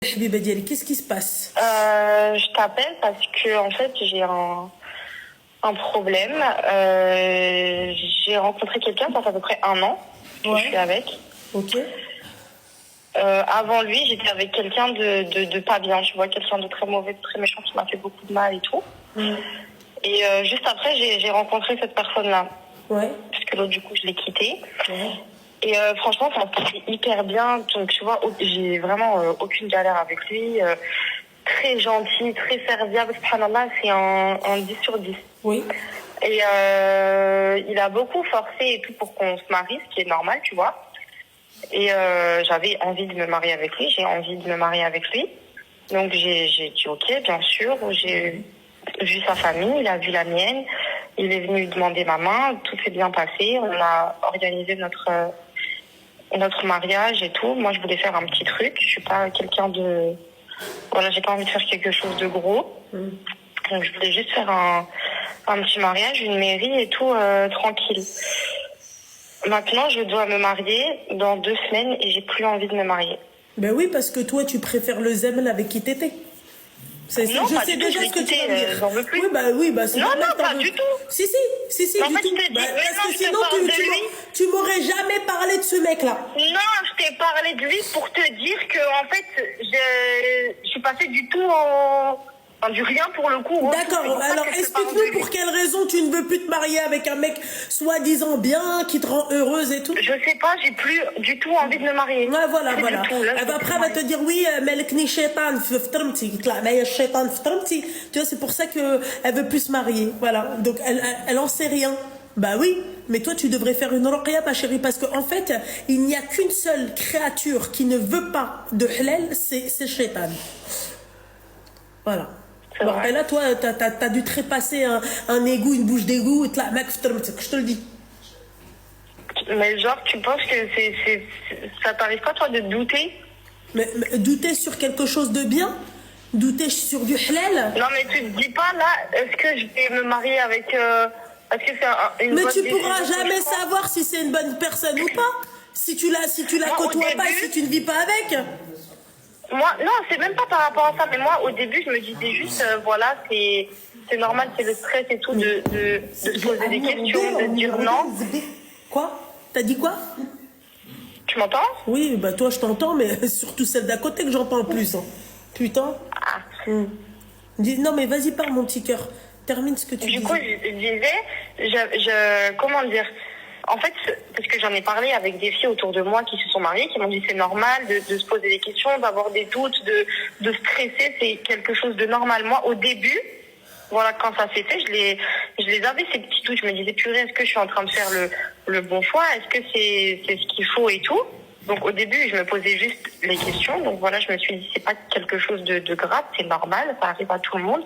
Habiba Diali, qu'est-ce qui se passe? Je t'appelle parce que en fait j'ai un problème. J'ai rencontré quelqu'un, ça fait à peu près un an que je suis avec. Ok. Avant lui, j'étais avec quelqu'un de pas bien, tu vois, quelqu'un de très mauvais, de très méchant qui m'a fait beaucoup de mal et tout. Et juste après, j'ai rencontré cette personne-là. Ouais. Parce que l'autre, du coup, je l'ai quitté. Ouais. Et franchement, ça se passait hyper bien. Donc, tu vois, j'ai vraiment aucune galère avec lui. Très gentil, très serviable. Subhanallah, c'est un 10 sur 10. Oui. Et il a beaucoup forcé et tout pour qu'on se marie, ce qui est normal, tu vois. Et j'avais envie de me marier avec lui. J'ai envie de me marier avec lui. Donc, j'ai dit OK, bien sûr. J'ai vu sa famille, il a vu la mienne. Il est venu demander ma main. Tout s'est bien passé. On a organisé notre mariage et tout. Moi, je voulais faire un petit truc. Je suis pas quelqu'un de... Voilà, j'ai pas envie de faire quelque chose de gros. Donc, je voulais juste faire un petit mariage, une mairie et tout, tranquille. Maintenant, je dois me marier dans 2 semaines et j'ai plus envie de me marier. Ben oui, parce que toi, tu préfères le zemel avec qui t'étais. Non, je pas sais du tout, déjà je ce que l'ai tu vas quitté, me dire. j'en veux plus. Oui, bah c'est Non, normal, non, t'en pas veux- du tout. Si, En du fait, tout. je te dis, Bah, mais parce non, que je te sinon, parle de lui. tu m'aurais jamais parlé de ce mec-là. Non, je t'ai parlé de lui pour te dire que en fait, je suis passée du tout du rien pour le coup. au tout. C'est D'accord, pour ça alors que je te parle de explique-nous lui. pour quelle raison tu ne veux plus te marier avec un mec soi-disant bien, qui te rend heureuse et tout. Je sais pas, j'ai plus du tout envie de me marier. Ouais, voilà. Plus du tout, là, je veux Après, plus elle va me te dire oui, ملكني شيطان في فطرمتي. قلت لها معايا الشيطان في فطرمتي. Tu vois, c'est pour ça que elle veut plus se marier. Voilà. Donc elle en sait rien. Bah oui, mais toi tu devrais faire une ruqya, ma chérie, parce qu'en fait, il n'y a qu'une seule créature qui ne veut pas de halal, c'est shaitan. Voilà. C'est Bon, vrai. et là, toi, t'as dû trépasser un égout, une bouche d'égout, et là, mec, je te le dis. Mais genre, tu penses que ça t'arrive pas toi de douter? Mais douter sur quelque chose de bien, douter sur du halal. Non, mais tu te dis pas là, est-ce que je vais me marier avec est-ce que c'est une Mais bonne tu décision pourras que je jamais prends? savoir si c'est une bonne personne ou pas. Si tu la Moi, au côtoies pas, début- si tu ne vis pas avec. Moi, non, c'est même pas par rapport à ça, mais moi, au début, je me disais juste, voilà, c'est normal, c'est le stress et tout de se poser des questions, de dire non. Quoi? T'as dit quoi? Tu m'entends? Oui, bah toi je t'entends, mais surtout celle d'à côté que j'entends le plus. Hein. Putain. Ah. Non mais vas-y, parle mon petit cœur. Termine ce que tu Du disais. coup, je disais, comment dire, en fait, parce que j'en ai parlé avec des filles autour de moi qui se sont mariées, qui m'ont dit c'est normal de se poser des questions, d'avoir des doutes, de stresser, c'est quelque chose de normal. Moi, au début, voilà, quand ça s'est fait, je les avais ces petits doutes. Je me disais, purée, est-ce que je suis en train de faire le bon choix? Est-ce que c'est ce qu'il faut et tout? Donc au début, je me posais juste les questions. Donc voilà, je me suis dit, c'est pas quelque chose de grave, c'est normal, ça arrive à tout le monde.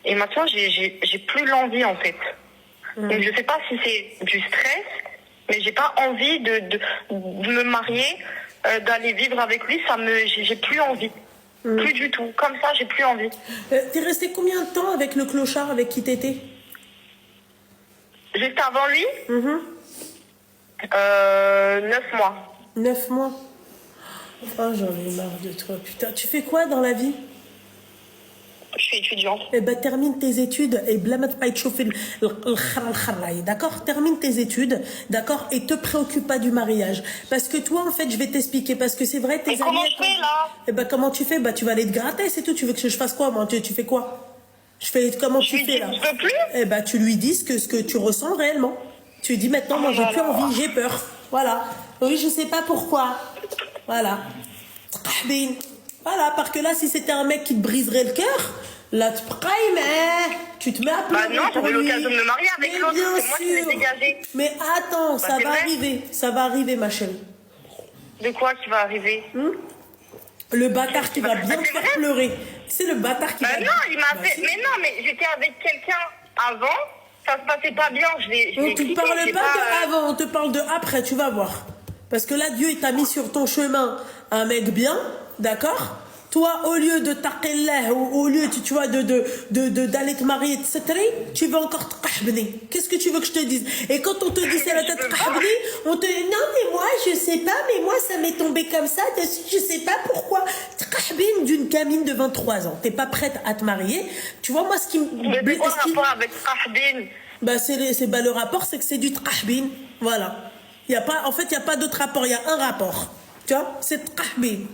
Et maintenant, j'ai plus l'envie en fait. Donc je sais pas si c'est du stress, mais j'ai pas envie de me marier, d'aller vivre avec lui. J'ai plus envie. Plus du tout. Comme ça, j'ai plus envie. T'es resté combien de temps avec le clochard avec qui t'étais? Juste avant lui, 9 mois. 9 mois. Oh, j'en ai marre de toi, putain. Tu fais quoi dans la vie? Je suis étudiante. Eh ben, termine tes études et blamat pas chauffer d'accord? Termine tes études, d'accord? Et te préoccupe pas du mariage. Parce que toi, en fait, je vais t'expliquer. Parce que c'est vrai, tes Et comment je fais là? Eh ben, comment tu fais? Bah, tu vas aller te gratter, c'est tout. Tu veux que je fasse quoi, moi? Tu fais quoi? Comment tu lui fais, dis, là? je peux plus? Eh ben, tu lui dis ce que tu ressens réellement. Tu lui dis maintenant, moi, j'ai plus envie, j'ai peur. Voilà. Oui, je sais pas pourquoi. Voilà. Voilà, parce que là, si c'était un mec qui te briserait le cœur, là, tu te mets à pleurer. Bah non, pour j'avais lui. l'occasion de me marier avec Mais l'autre, bien c'est moi qui l'ai sûr. dégagé. Mais attends, ça c'est va vrai. arriver. Ça va arriver, ma chérie. De quoi qui va arriver? Le bâtard qui va bien te c'est faire vrai pleurer. C'est le bâtard qui Bah va... non, il m'a Bah, fait. si. Mais non, mais j'étais avec quelqu'un avant, ça se passait pas bien, je l'ai On te quitté, parle j'ai pas de avant, on te parle de après, tu vas voir. Parce que là, Dieu, il t'a mis sur ton chemin un mec bien, d'accord? Toi, au lieu de taqillah, ou au lieu, tu vois, d'aller te marier, etc., tu veux encore te qahbni. Qu'est-ce que tu veux que je te dise? Et quand on te dit c'est la tête qahbni, on te dit non, mais moi, je sais pas, mais moi, ça m'est tombé comme ça, dessus, je sais pas pourquoi. tahbin d'une gamine de 23 ans. T'es pas prête à te marier. Tu vois, moi, ce qui me... Mais c'est quoi le rapport avec Tahbin? Bah, le rapport, c'est que c'est du tahbin. Voilà. Y a pas, en fait, il n'y a pas d'autre rapport. Il y a un rapport. Tu vois, c'est tahbin.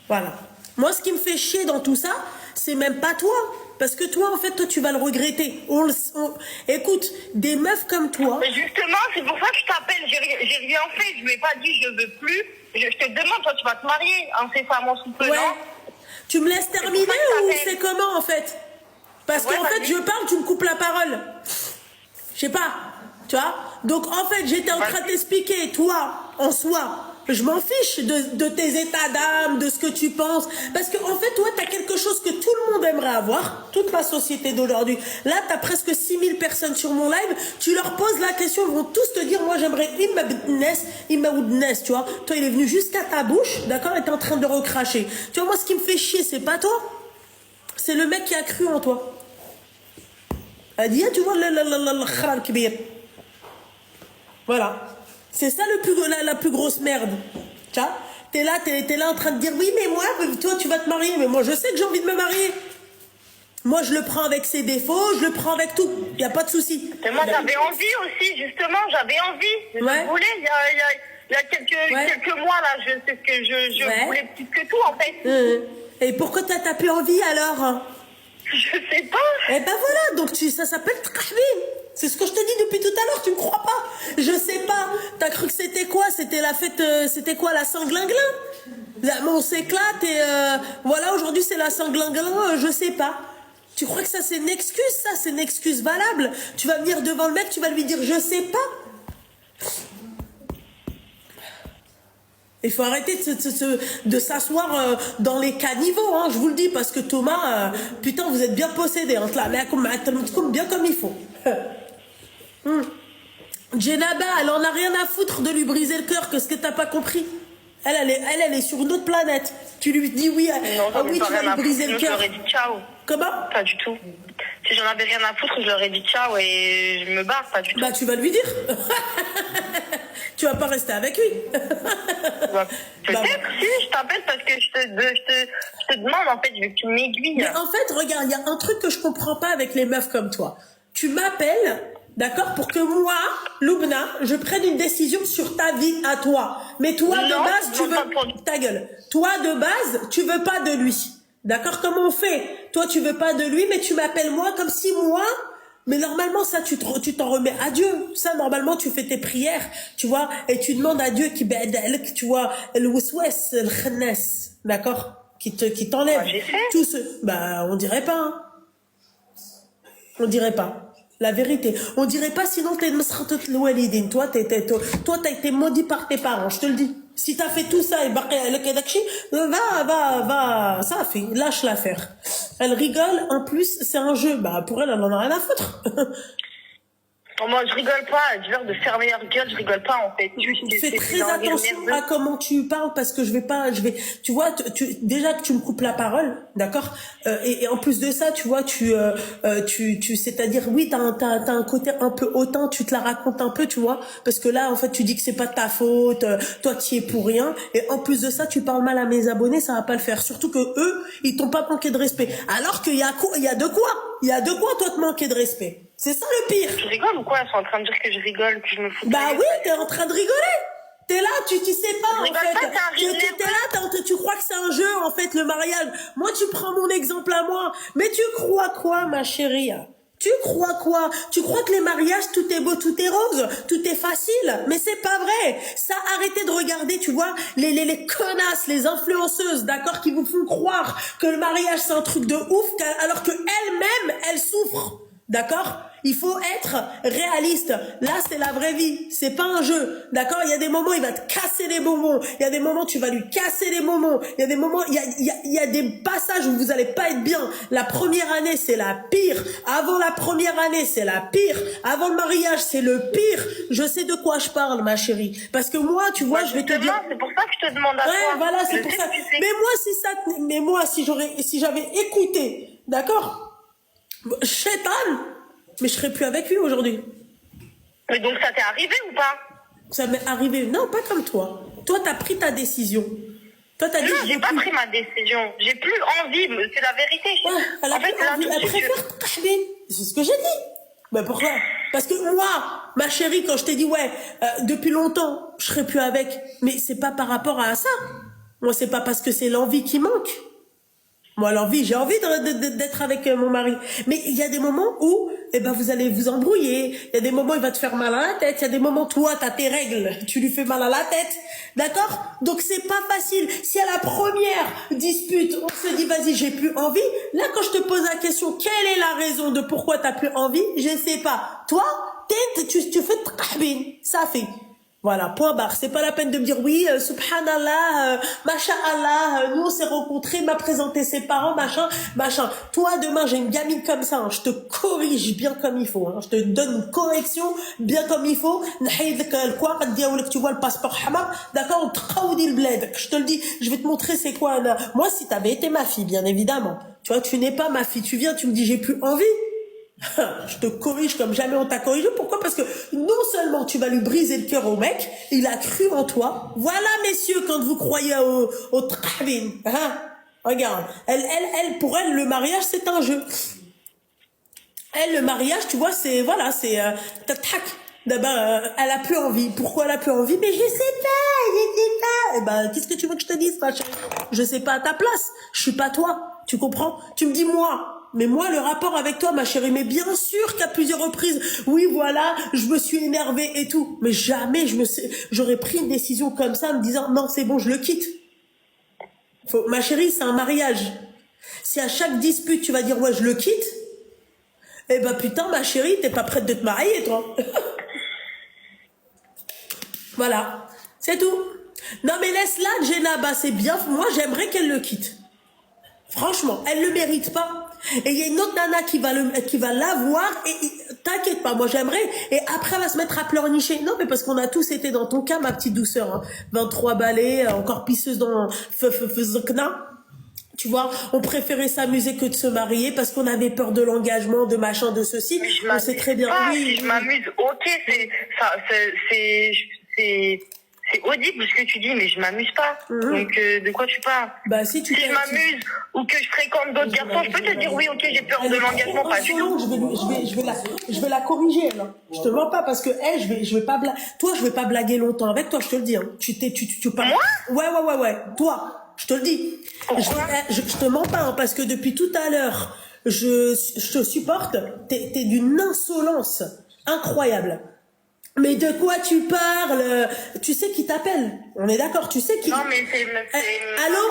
Voilà. Moi, ce qui me fait chier dans tout ça, c'est même pas toi. Parce que toi, en fait, toi, tu vas le regretter. Écoute, des meufs comme toi... Mais justement, c'est pour ça que je t'appelle. J'ai rien fait. Je ne m'ai pas dit je veux plus. Je te demande, toi, tu vas te marier incessamment sous peu, Ouais. non? Tu me laisses terminer ou c'est comment, en fait? Parce qu'en fait, je parle, tu me coupes la parole. Je sais pas. Tu vois? Donc, en fait, j'étais en train de t'expliquer, toi, en soi... Je m'en fiche de tes états d'âme, de ce que tu penses. Parce que en fait, toi, tu as quelque chose que tout le monde aimerait avoir. Toute la société d'aujourd'hui. Là, tu as presque 6000 personnes sur mon live. Tu leur poses la question, ils vont tous te dire, moi, j'aimerais Imma Oudness, tu vois. Toi, il est venu jusqu'à ta bouche, d'accord, et t'es en train de recracher. Tu vois, moi, ce qui me fait chier, c'est pas toi. C'est le mec qui a cru en toi. Elle dit, tu vois, le kbir. Voilà. C'est ça la plus grosse merde. Tu vois, t'es là en train de dire, oui, mais moi, toi, tu vas te marier. Mais moi, je sais que j'ai envie de me marier. Moi, je le prends avec ses défauts, je le prends avec tout. Il n'y a pas de souci. Et moi, j'avais envie aussi, justement. J'avais envie. Je voulais, il y a quelques mois, là, c'est ce que je voulais plus que tout, en fait. Et pourquoi t'as plus envie, alors? Je sais pas. Eh ben voilà, donc ça s'appelle tahbin. C'est ce que je te dis depuis tout à l'heure, tu me crois pas? Je sais pas. T'as cru que c'était quoi? C'était la fête, c'était quoi, la Saint-Glinglin? On s'éclate et voilà, aujourd'hui c'est la Saint-Glinglin, je sais pas. Tu crois que ça c'est une excuse, ça? C'est une excuse valable? Tu vas venir devant le mec, tu vas lui dire je sais pas? Il faut arrêter de s'asseoir dans les caniveaux, hein, je vous le dis, parce que Thomas, putain, vous êtes bien possédé, hein, bien comme il faut. Djenaba, elle en a rien à foutre de lui briser le cœur, que ce que t'as pas compris. Elle est sur une autre planète. Tu lui dis oui, oui, tu vas lui briser le cœur. Je leur ai dit ciao. Comment? Pas du tout. Si j'en avais rien à foutre, je leur ai dit ciao et je me barre, pas du tout. Bah, tu vas lui dire. Tu vas pas rester avec lui. Peut-être, si, je t'appelle parce que je te demande, en fait, je veux que tu m'aiguilles. Mais en fait, regarde, il y a un truc que je comprends pas avec les meufs comme toi. Tu m'appelles, d'accord, pour que moi, Loubna, je prenne une décision sur ta vie à toi. Mais toi, de base, tu veux... Ta gueule. Toi, de base, tu veux pas de lui. D'accord? Comment on fait? Toi, tu veux pas de lui, mais tu m'appelles moi comme si moi... Mais normalement, ça, tu t'en remets à Dieu. Ça, normalement, tu fais tes prières, tu vois, et tu demandes à Dieu qui ba'dalek, tu vois, le waswas, le khannas, d'accord? Qui t'enlève. Tout ce... Bah, on dirait pas, hein. On dirait pas. La vérité. On dirait pas, sinon t'es masratot l'walidine. Toi, t'as été maudit par tes parents, je te le dis. Si t'as fait tout ça et va, ça fait, lâche l'affaire. Elle rigole, en plus, c'est un jeu. Bah, pour elle, elle en a rien à foutre. Moi, je rigole pas. Dis-leur de fermer leur gueule, je rigole pas, en fait. Fais très attention à comment tu parles, parce que tu vois, déjà que tu me coupes la parole, d'accord? Et en plus de ça, tu vois, c'est-à-dire, oui, t'as un côté un peu hautain, tu te la racontes un peu, tu vois, parce que là, en fait, tu dis que c'est pas de ta faute, toi, tu y es pour rien, et en plus de ça, tu parles mal à mes abonnés, ça va pas le faire. Surtout que eux, ils t'ont pas manqué de respect. Alors qu'il y a de quoi, toi, te manquer de respect. C'est ça le pire. Tu rigoles ou quoi? Elles sont en train de dire que je rigole, que je me fous. Bah oui, t'es en train de rigoler. T'es là, tu sais pas, en fait. T'es là, tu crois que c'est un jeu, en fait, le mariage. Moi, tu prends mon exemple à moi. Mais tu crois quoi, ma chérie? Tu crois quoi? Tu crois que les mariages, tout est beau, tout est rose, tout est facile? Mais c'est pas vrai. Ça, arrêtez de regarder, tu vois, les connasses, les influenceuses, d'accord, qui vous font croire que le mariage, c'est un truc de ouf, alors que elles-mêmes, elles souffrent. D'accord? Il faut être réaliste. Là, c'est la vraie vie. C'est pas un jeu. D'accord? Il y a des moments, il va te casser les bonbons. Il y a des moments, tu vas lui casser les bonbons. Il y a des moments, il y a des passages où vous allez pas être bien. La première année, c'est la pire. Avant la première année, c'est la pire. Avant le mariage, c'est le pire. Je sais de quoi je parle, ma chérie. Parce que moi, tu vois, je vais te dire. C'est pour ça que je te demande à toi. Ouais, voilà, c'est pour ça. Mais moi, si j'avais écouté, d'accord? Chétan, mais je serais plus avec lui aujourd'hui. Mais donc ça t'est arrivé ou pas? Ça m'est arrivé, non, pas comme toi. Toi, t'as pris ta décision. Toi, t'as dit, Non, je j'ai veux pas plus. pris ma décision. J'ai plus envie, c'est la vérité. Ouais, elle a En fait, plus là, envie. tout de Elle suite, préfère tahbin. C'est ce que j'ai dit. Mais pourquoi? Parce que moi, ma chérie, quand je t'ai dit, ouais, depuis longtemps, je serai plus avec, mais c'est pas par rapport à ça. Moi, c'est pas parce que c'est l'envie qui manque. Moi, l'envie, j'ai envie d'être avec mon mari. Mais il y a des moments où, eh ben, vous allez vous embrouiller. Il y a des moments où il va te faire mal à la tête. Il y a des moments, toi, t'as tes règles. Tu lui fais mal à la tête. D'accord? Donc, c'est pas facile. Si à la première dispute, on se dit, vas-y, j'ai plus envie. Là, quand je te pose la question, quelle est la raison de pourquoi t'as plus envie? Je sais pas. Toi, tu fais tahbin. Ça fait. Voilà, point barre. C'est pas la peine de me dire oui, subhanallah, masha'Allah, nous on s'est rencontrés, m'a présenté ses parents, machin, machin. Toi, demain, j'ai une gamine comme ça, hein, je te corrige bien comme il faut, hein, je te donne une correction bien comme il faut. Tu vois le passeport hamar, d'accord, on te le bled. Je te le dis, je vais te montrer c'est quoi. Là. Moi, si t'avais été ma fille, bien évidemment, tu vois, tu n'es pas ma fille, tu viens, tu me dis j'ai plus envie. Je te corrige comme jamais on t'a corrigé. Pourquoi? Parce que non seulement tu vas lui briser le cœur au mec, il a cru en toi. Voilà, messieurs, quand vous croyez au tahbin. Hein? Regarde, pour elle, le mariage, c'est un jeu. Elle, le mariage, tu vois, c'est, voilà, c'est, tac. D'abord, elle a plus envie. Pourquoi elle a plus envie? Mais je sais pas. Eh ben, qu'est-ce que tu veux que je te dise, ma chérie? Je sais pas à ta place. Je suis pas toi. Tu comprends? Tu me dis moi. Mais moi, le rapport avec toi, ma chérie, mais bien sûr qu'à plusieurs reprises, oui, voilà, je me suis énervée et tout. Mais jamais j'aurais pris une décision comme ça en me disant, non, c'est bon, je le quitte. Ma chérie, c'est un mariage. Si à chaque dispute, tu vas dire, ouais, je le quitte, eh ben, putain, ma chérie, t'es pas prête de te marier, toi. Voilà. C'est tout. Non, mais laisse-la, Djenaba, c'est bien. Moi, j'aimerais qu'elle le quitte. Franchement, elle le mérite pas. Et il y a une autre nana qui va l'avoir et t'inquiète pas, moi j'aimerais. Et après elle va se mettre à pleurnicher. Non mais parce qu'on a tous été dans ton cas, ma petite douceur. Hein. 23 balais, encore pisseuse dans Zokna. Tu vois, on préférait s'amuser que de se marier parce qu'on avait peur de l'engagement, de machin, de ceci. Mais je on sait très bien. pas, Oui, si je m'amuse, ok, c'est audible ce que tu dis, mais je m'amuse pas. Donc, de quoi tu parles? Bah si tu Si je m'amuse ou que je fréquente d'autres garçons, je peux te dire oui, ok, j'ai peur de l'engagement, pas du tout. Je vais la corriger, là. Je te mens pas parce que, je vais pas toi, je vais pas blaguer longtemps avec toi, je te le dis, hein. Tu parles. Moi? Ouais. Toi, je te le dis. Je te mens pas, hein, parce que depuis tout à l'heure, je te supporte. T'es d'une insolence incroyable. Mais de quoi tu parles? Tu sais qui t'appelle? On est d'accord, tu sais qui... Non, mais c'est... Allô?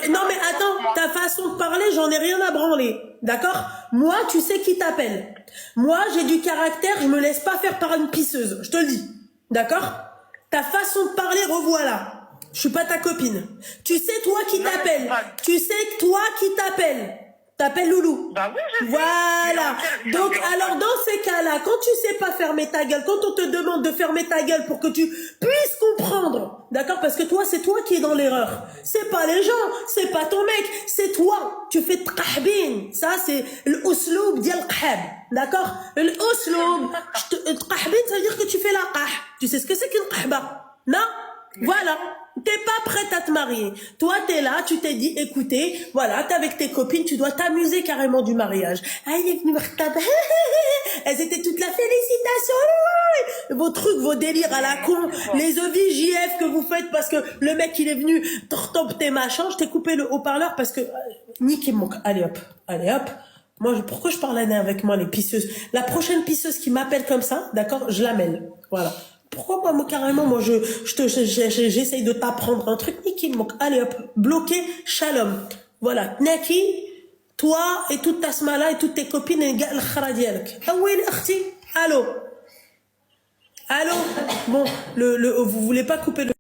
Non mais attends, ta façon de parler, j'en ai rien à branler. D'accord? Moi, tu sais qui t'appelle. Moi, j'ai du caractère, je me laisse pas faire par une pisseuse. Je te le dis. D'accord? Ta façon de parler, revoilà. Je suis pas ta copine. Tu sais toi qui t'appelle. Tu sais toi qui t'appelle. T'appelles Loulou. Bah oui, je sais. Voilà. Donc, alors, dans ces cas-là, quand tu sais pas fermer ta gueule, quand on te demande de fermer ta gueule pour que tu puisses comprendre, d'accord? Parce que toi, c'est toi qui es dans l'erreur. C'est pas les gens, c'est pas ton mec, c'est toi. Tu fais tahbin. Ça, c'est l'usloub dial qhab. D'accord? L'usloub. Tahbin, ça veut dire que tu fais la qah. Tu sais ce que c'est qu'une qahba? Non? Voilà. T'es pas prête à te marier. Toi, t'es là, tu t'es dit, écoutez, voilà, t'es avec tes copines, tu dois t'amuser carrément du mariage. Ah, il est venu Martab. Elles étaient toutes là, félicitations. Vos trucs, vos délires à la con, les EVJF que vous faites parce que le mec, il est venu, top tes machins. Je t'ai coupé le haut-parleur parce que, niquez mon... Allez hop. Moi, pourquoi je parle avec moi, les pisseuses? La prochaine pisseuse qui m'appelle comme ça, d'accord, je la mêle. Voilà. Pourquoi moi carrément, moi j'essaye de t'apprendre un truc, Niki, allez hop, bloqué, shalom. Voilà, Naki, toi et toute ta smala et toutes tes copines et le khara dialek. Ah oui, allô? Bon, vous voulez pas couper le